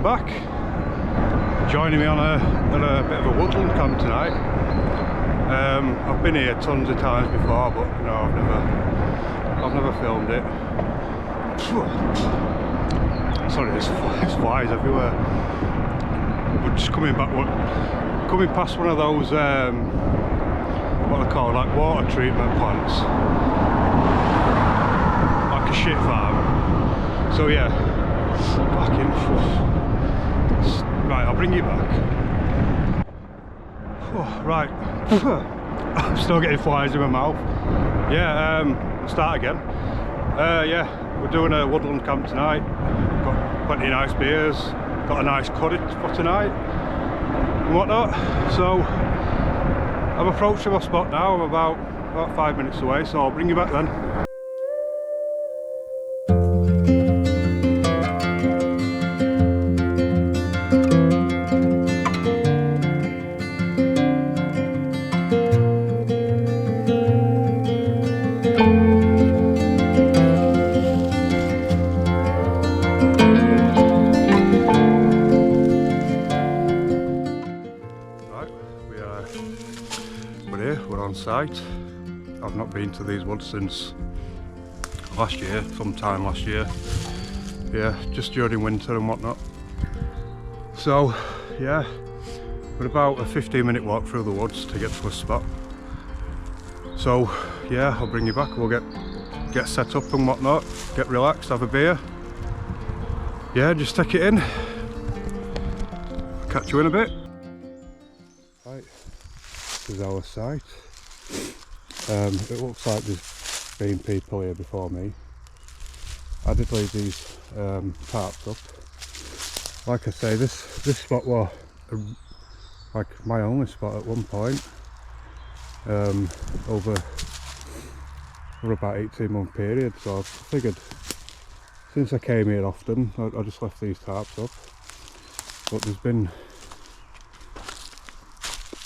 welcome back. Joining me on a bit of a woodland camp tonight. I've been here tons of times before, but no, I've never filmed it. Sorry, there's flies everywhere. We're just coming past one of those what they call like water treatment plants, like a shit farm. So yeah, fucking right. I'll bring you back. Oh, right, I'm still getting flies in my mouth. Yeah, start again. Yeah, we're doing a woodland camp tonight. Got plenty of nice beers. Got a nice curry for tonight and whatnot. So I'm approaching my spot now. I'm about 5 minutes away, so I'll bring you back then. We're on site. I've not been to these woods since sometime last year. Yeah, just during winter and whatnot. So yeah, we're about a 15-minute walk through the woods to get to a spot. So yeah, I'll bring you back. We'll get set up and whatnot, get relaxed, have a beer. Yeah, just take it in. Catch you in a bit. Right. This is our site. It looks like there's been people here before me. I did leave these tarps up. Like I say, this spot was like my only spot at one point. Over about 18-month period. So I figured since I came here often, I just left these tarps up. But there's been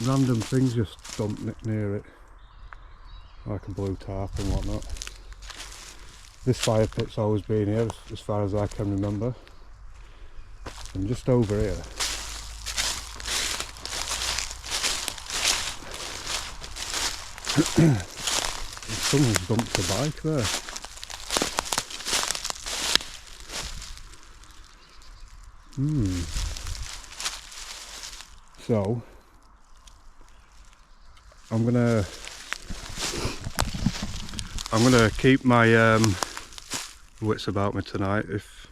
random things just dumped near it, like a blue tarp and whatnot. This fire pit's always been here as far as I can remember, and just over here someone's dumped a bike there. So I'm gonna keep my wits about me tonight. If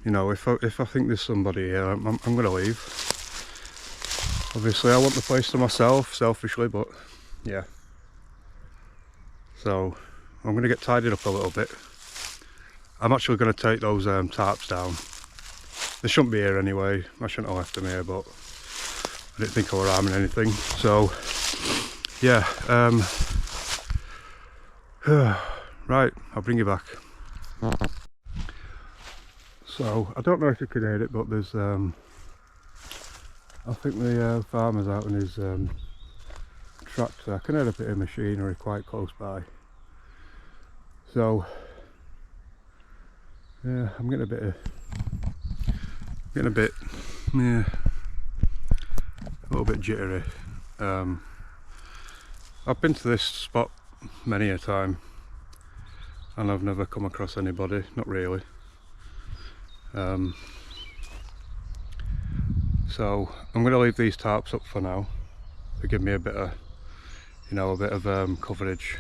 you know, if I think there's somebody here, I'm gonna leave. Obviously I want the place to myself, selfishly, but yeah. So I'm gonna get tidied up a little bit. I'm actually gonna take those tarps down. They shouldn't be here anyway. I shouldn't have left them here, but I didn't think I were harming anything. So yeah, right, I'll bring you back. So I don't know if you can hear it, but there's I think the farmer's out on his tractor. I can hear a bit of machinery quite close by. So yeah, I'm getting a little bit jittery. I've been to this spot many a time and I've never come across anybody, not really. So I'm going to leave these tarps up for now to give me a bit of, coverage.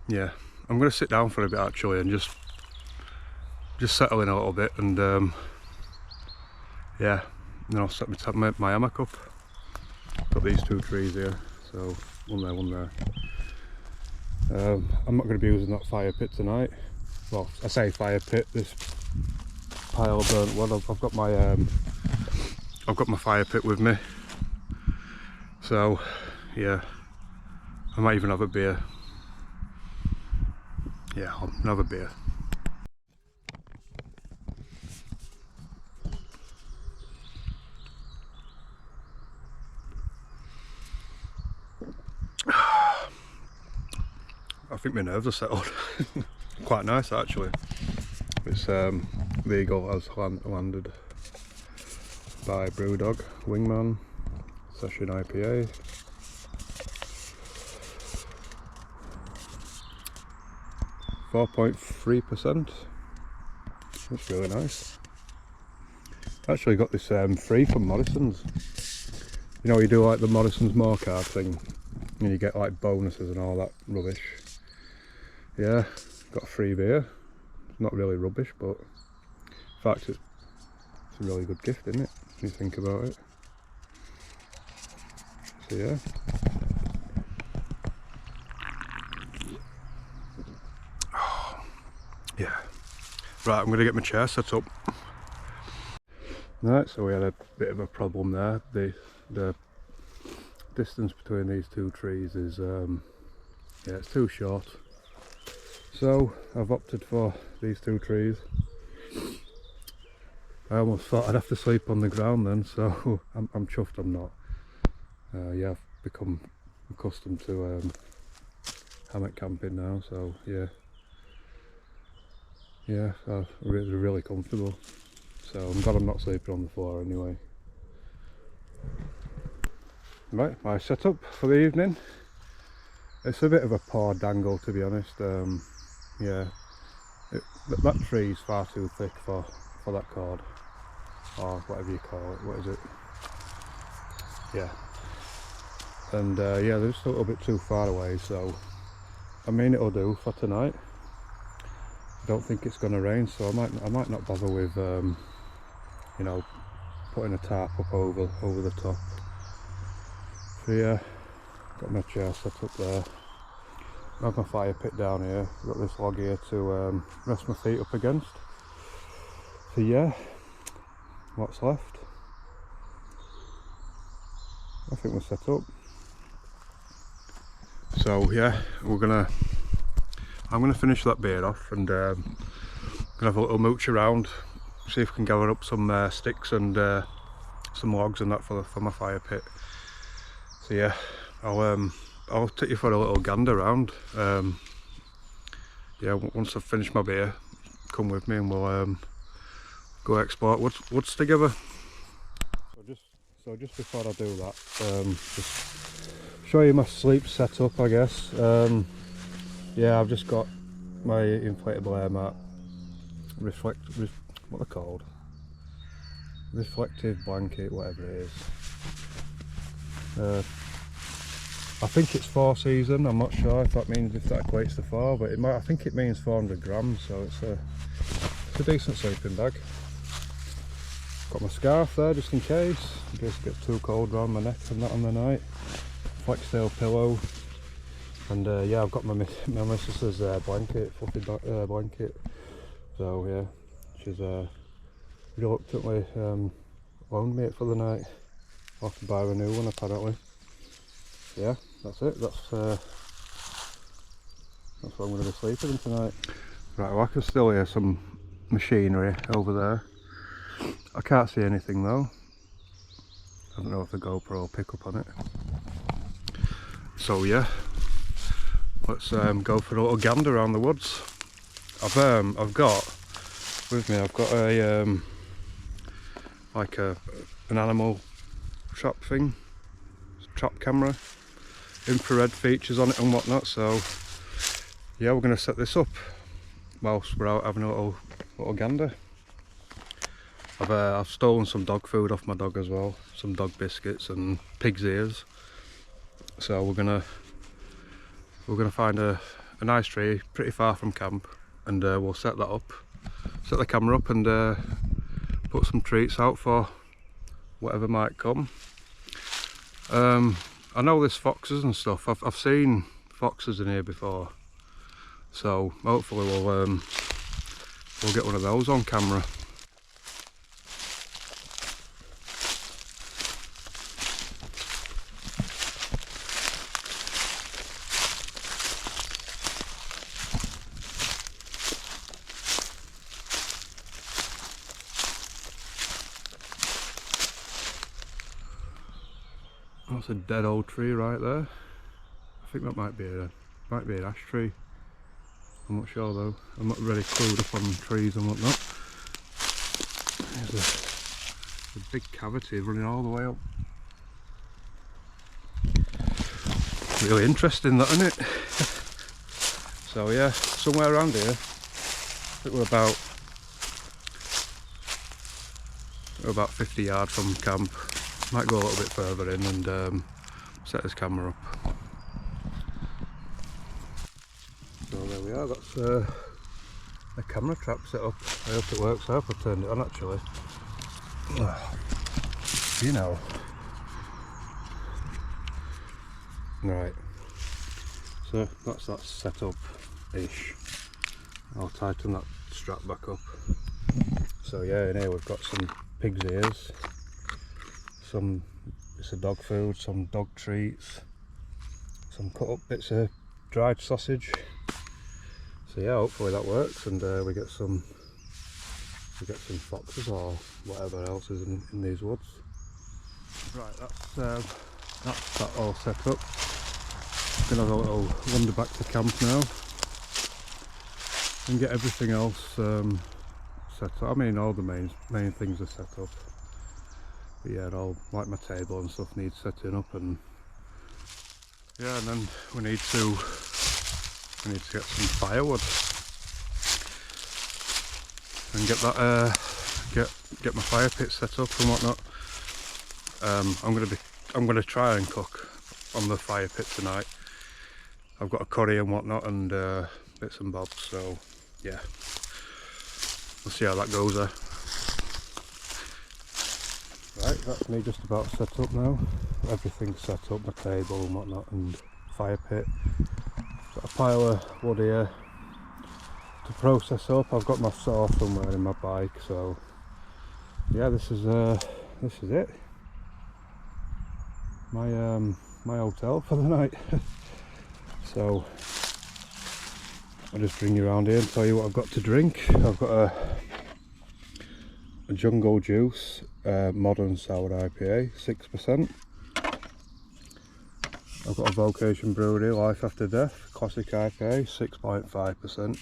Yeah, I'm going to sit down for a bit actually and just settle in a little bit, and yeah, then I'll set my hammock up. Got these two trees here, so one there. I'm not going to be using that fire pit tonight. Well, I say fire pit, this pile of burnt wood. I've got my fire pit with me. So yeah, I might even have a beer. Yeah, I'll have a beer. I think my nerves are settled. Quite nice actually. It's Beagle has landed by Brewdog Wingman Session IPA. .3%. That's really nice. Actually got this free from Morrison's. You know, you do like the Morrison's More Card thing and you get like bonuses and all that rubbish. Yeah, got a free beer. It's not really rubbish, but in fact it's a really good gift, isn't it, if you think about it. So yeah. Oh, yeah. Right, I'm going to get my chair set up. Right, so we had a bit of a problem there. The distance between these two trees is yeah, it's too short. So I've opted for these two trees. I almost thought I'd have to sleep on the ground then, so I'm chuffed I'm not. Yeah, I've become accustomed to hammock camping now, so yeah. Yeah, they're really comfortable. So I'm glad I'm not sleeping on the floor anyway. Right, my setup for the evening. It's a bit of a poor dangle, to be honest. Yeah, that tree's far too thick for that cord, or whatever you call it. What is it? Yeah. And yeah, they're just a little bit too far away. So I mean, it'll do for tonight. I don't think it's going to rain, so I might not bother with you know, putting a tarp up over the top. So yeah, got my chair set up there. I have my fire pit down here. Got this log here to rest my feet up against. So yeah, what's left? I think we're set up. So yeah, I'm gonna finish that beer off and gonna have a little mooch around, see if we can gather up some sticks and some logs and that for my fire pit. So yeah, I'll take you for a little gander round. Yeah, once I've finished my beer, come with me and we'll go explore woods together. So just before I do that, just show you my sleep setup, I guess. Yeah, I've just got my inflatable air mat, what are they called? Reflective blanket, whatever it is. I think it's 4 season. I'm not sure if that equates to 4, but it might. I think it means 400 grams, so it's a decent sleeping bag. Got my scarf there just in case it gets too cold around my neck and that on the night. Flextail pillow, and yeah, I've got my missus's blanket, fluffy blanket. So yeah, she's reluctantly loaned me it for the night. I'll have to buy her a new one apparently. Yeah, that's it. That's what I'm going to be sleeping in tonight. Right, well I can still hear some machinery over there. I can't see anything though. I don't know if the GoPro will pick up on it. So yeah, let's go for a little gander around the woods. I've got with me. I've got a like an animal trap thing, trap camera, infrared features on it and whatnot. So yeah, we're going to set this up whilst we're out having a little gander. I've stolen some dog food off my dog as well, some dog biscuits and pig's ears. So we're gonna find a nice tree pretty far from camp, and we'll set that up, set the camera up, and put some treats out for whatever might come. I know there's foxes and stuff. I've seen foxes in here before, so hopefully we'll get one of those on camera. That's a dead old tree right there. I think that might be an ash tree. I'm not sure though. I'm not really clued up on trees and whatnot. There's a big cavity running all the way up. Really interesting, that, isn't it? So yeah, somewhere around here. I think we're about 50 yards from camp. Might go a little bit further in and set this camera up. So there we are. That's a camera trap set up. I hope it works. I hope I turned it on actually. You know. Right. So that's that set up ish. I'll tighten that strap back up. So yeah, in here we've got some pig's ears, it's a dog food, some dog treats, some cut up bits of dried sausage. So yeah, hopefully that works, and we get some foxes or whatever else is in these woods. Right, that's that all set up. Gonna have a little wander back to camp now and get everything else set up. I mean, all the main things are set up, but yeah, all like my table and stuff needs setting up, and yeah, and then we need to get some firewood and get that get my fire pit set up and whatnot. I'm gonna try and cook on the fire pit tonight. I've got a curry and whatnot and bits and bobs, so yeah, we'll see how that goes there. Right, that's me just about set up now. Everything's set up, my table and whatnot, and fire pit. Got a pile of wood here to process up. I've got my saw somewhere in my bike, so yeah, this is it. My hotel for the night. So I'll just bring you around here and tell you what I've got to drink. I've got a Jungle Juice Modern Sour IPA, 6%. I've got a Vocation Brewery Life After Death Classic IPA, 6.5%.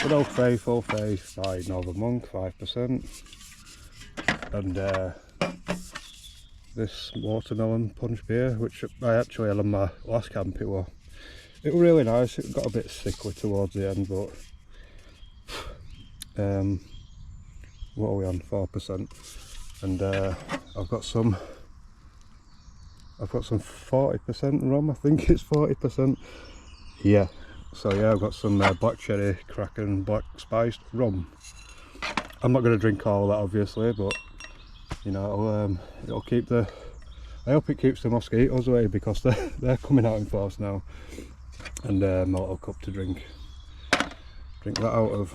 Good Old Faithful Faith by Northern Monk, 5%. And this watermelon punch beer, which I actually had on my last camp. It was really nice. It got a bit sickly towards the end, but what are we on? 4%. And I've got some 40% rum. I think it's 40%. Yeah. So yeah, I've got some black cherry Kraken black spiced rum. I'm not going to drink all of that obviously, but you know, it'll keep the. I hope it keeps the mosquitoes away, because they're coming out in force now. And my little cup to drink that out of.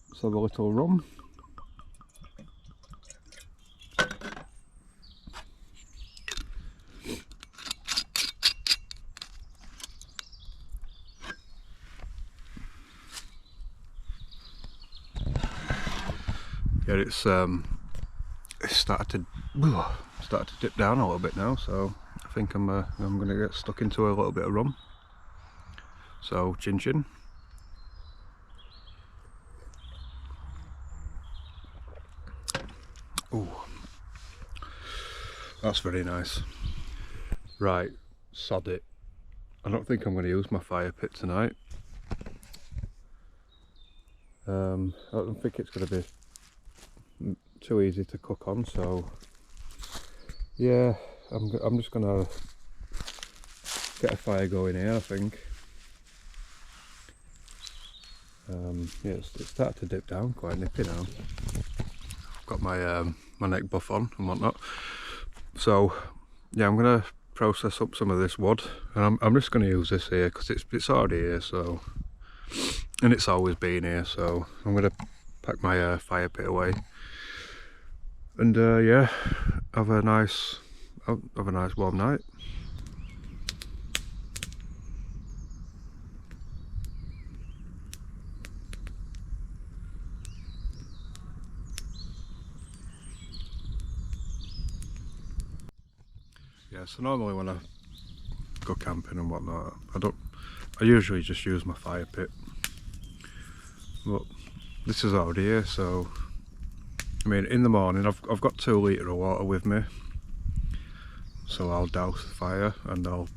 Let's have a little rum. Yeah, it's started to dip down a little bit now, so I think I'm going to get stuck into a little bit of rum. So chin chin. Ooh, that's very nice. Right, sod it. I don't think I'm going to use my fire pit tonight. I don't think it's going to be too easy to cook on, so yeah, I'm just going to get a fire going here, I think. Yeah, it's started to dip down quite nippy now. Got my my neck buff on and whatnot, so yeah, I'm gonna process up some of this wood, and I'm just going to use this here because it's already here, so, and it's always been here, so I'm going to pack my fire pit away, and yeah, have a nice warm night. Yeah, so normally when I go camping and whatnot, I usually just use my fire pit, but this is already here, so I mean in the morning I've got 2 litres of water with me, so I'll douse the fire and I'll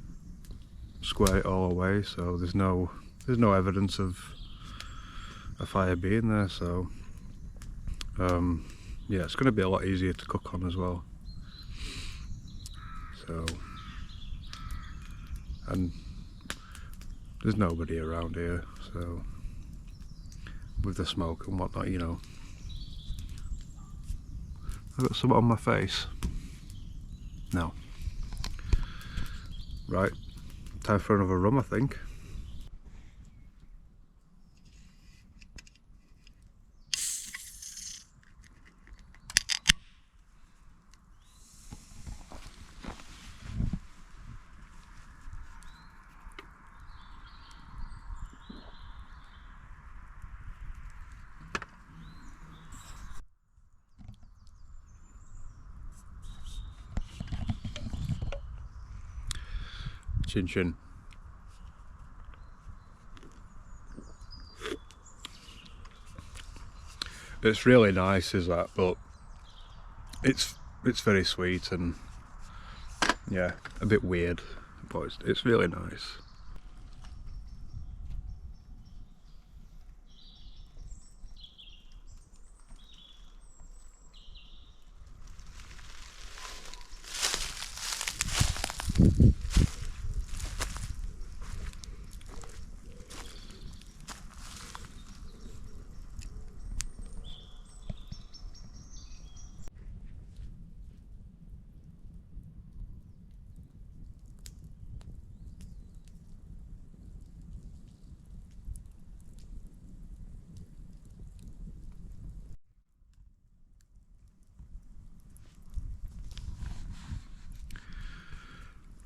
square it all away, so there's no evidence of a fire being there, so yeah, it's going to be a lot easier to cook on as well. So, and there's nobody around here, so with the smoke and whatnot, you know. I've got something on my face. No. Right, time for another rum, I think. Chin chin. It's really nice, is that, but it's very sweet and yeah, a bit weird, but it's really nice.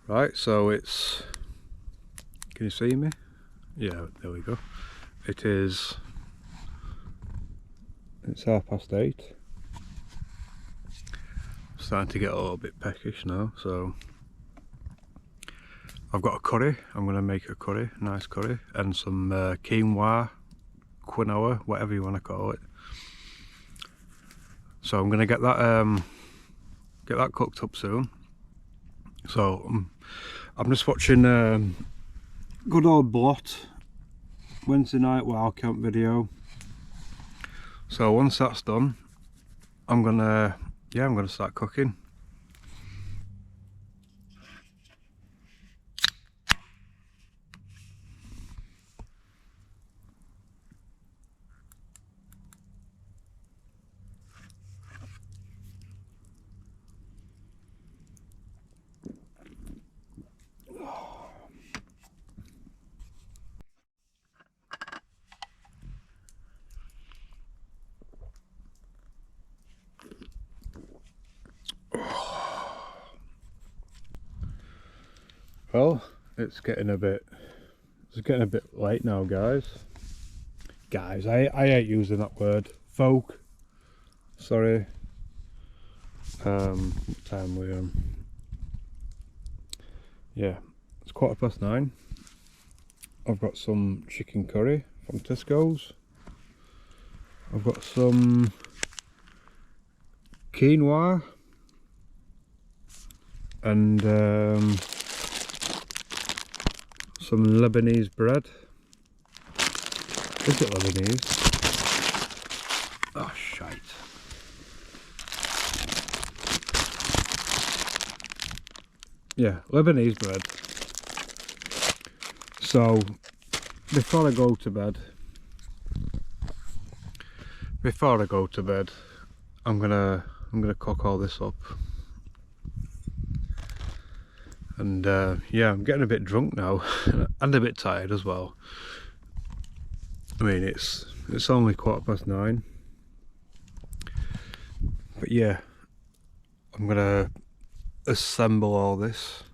Right, so it's, can you see me? Yeah, there we go. It's 8:30. Starting to get a little bit peckish now, so I've got a curry. I'm going to make a curry, nice curry, and some quinoa, whatever you want to call it. So I'm going to get that cooked up soon. So I'm just watching good old Blot Wednesday night wild camp video. So once that's done, I'm gonna start cooking. Well, it's getting a bit late now, guys. I hate using that word. Folk. Sorry. What time we on? Yeah, it's 9:15. I've got some chicken curry from Tesco's. I've got some quinoa and some Lebanese bread. Is it Lebanese? Oh shite. Yeah, Lebanese bread. So before I go to bed, I'm gonna cook all this up. And yeah, I'm getting a bit drunk now and a bit tired as well. I mean, it's only 9:15, but yeah, I'm gonna assemble all this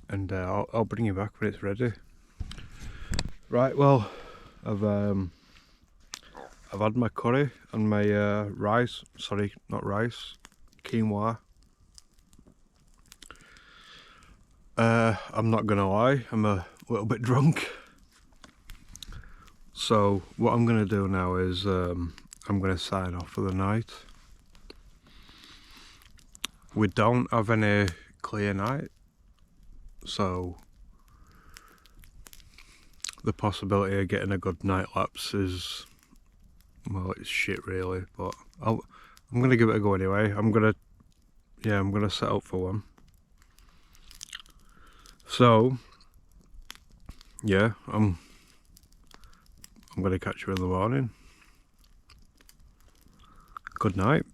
and I'll bring you back when it's ready. Right, well, I've had my curry and my rice, sorry, not rice, quinoa. I'm not gonna lie, I'm a little bit drunk. So what I'm gonna do now is I'm gonna sign off for the night. We don't have any clear night, so the possibility of getting a good night lapse is, well, it's shit really, but I'm gonna give it a go anyway. I'm gonna set up for one. So yeah, I'm gonna catch you in the morning. Good night.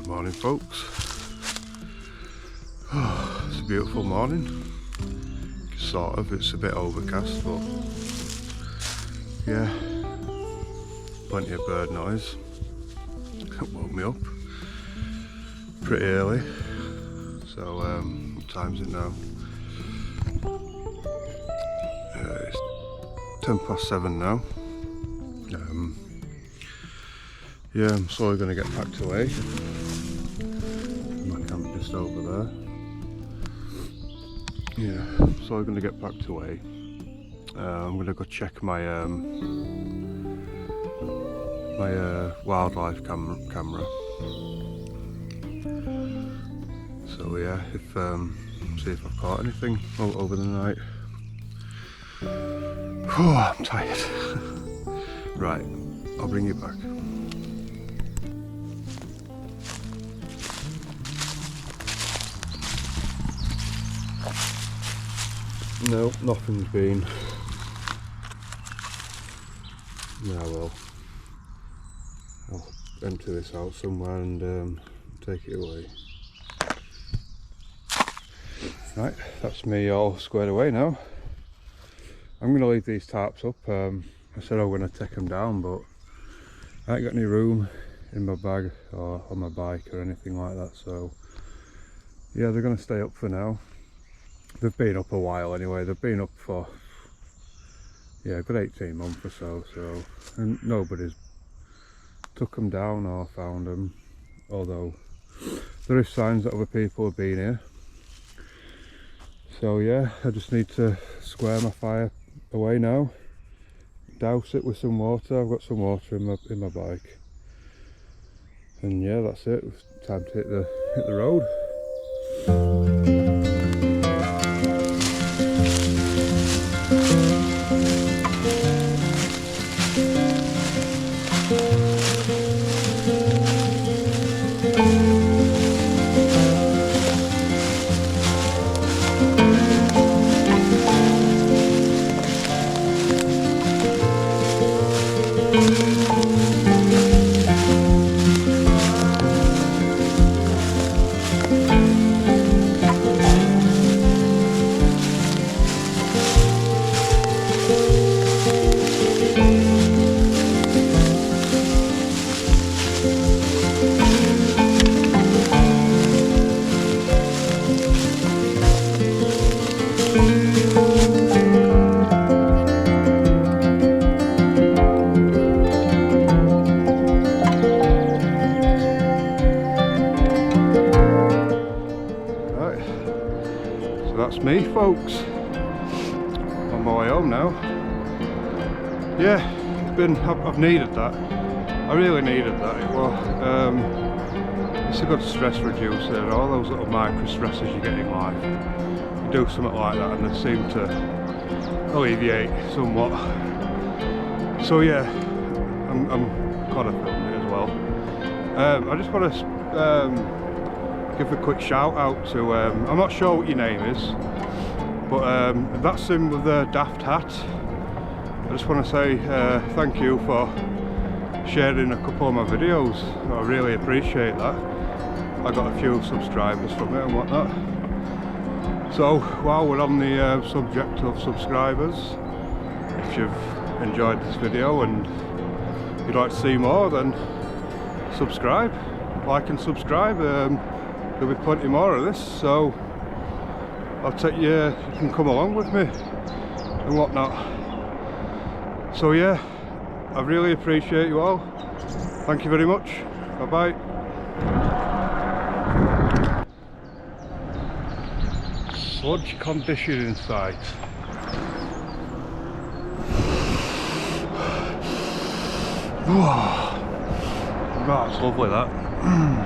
Morning, folks. Oh, it's a beautiful morning. Sort of, it's a bit overcast, but yeah, plenty of bird noise. That woke me up pretty early. So what time is it now? It's 7:10 now. Yeah, I'm slowly going to get packed away. My camp just over there. Yeah, I'm slowly going to get packed away. I'm going to go check my wildlife camera. So yeah, see if I've caught anything over the night. Oh, I'm tired. Right, I'll bring you back. No, nothing's been. Yeah, well, I'll empty this out somewhere and take it away. Right, that's me all squared away now. I'm going to leave these tarps up. I said I was going to take them down, but I ain't got any room in my bag or on my bike or anything like that, so yeah, they're going to stay up for now. They've been up a while anyway. They've been up for, yeah, a good 18 months or so, and nobody's took them down or found them, although there is signs that other people have been here. So yeah, I just need to square my fire away now, douse it with some water. I've got some water in my bike, and yeah, that's it. It's time to hit the road. So that's me, folks, on my way home now. Yeah, I've needed that. I really needed that. It's a good stress reducer, and all those little micro stresses you get in life. You do something like that and they seem to alleviate somewhat. So yeah, I'm glad I filmed it as well. I just want to give a quick shout out to, I'm not sure what your name is, but that's him with the daft hat. I just want to say thank you for sharing a couple of my videos. I really appreciate that. I got a few subscribers from it and whatnot. So while we're on the subject of subscribers, if you've enjoyed this video and you'd like to see more, then subscribe, like and subscribe. There'll be plenty more of this, so I'll take you can come along with me and whatnot. So yeah, I really appreciate you all. Thank you very much. Bye bye. Sludge conditioning site. Wow, that's lovely that.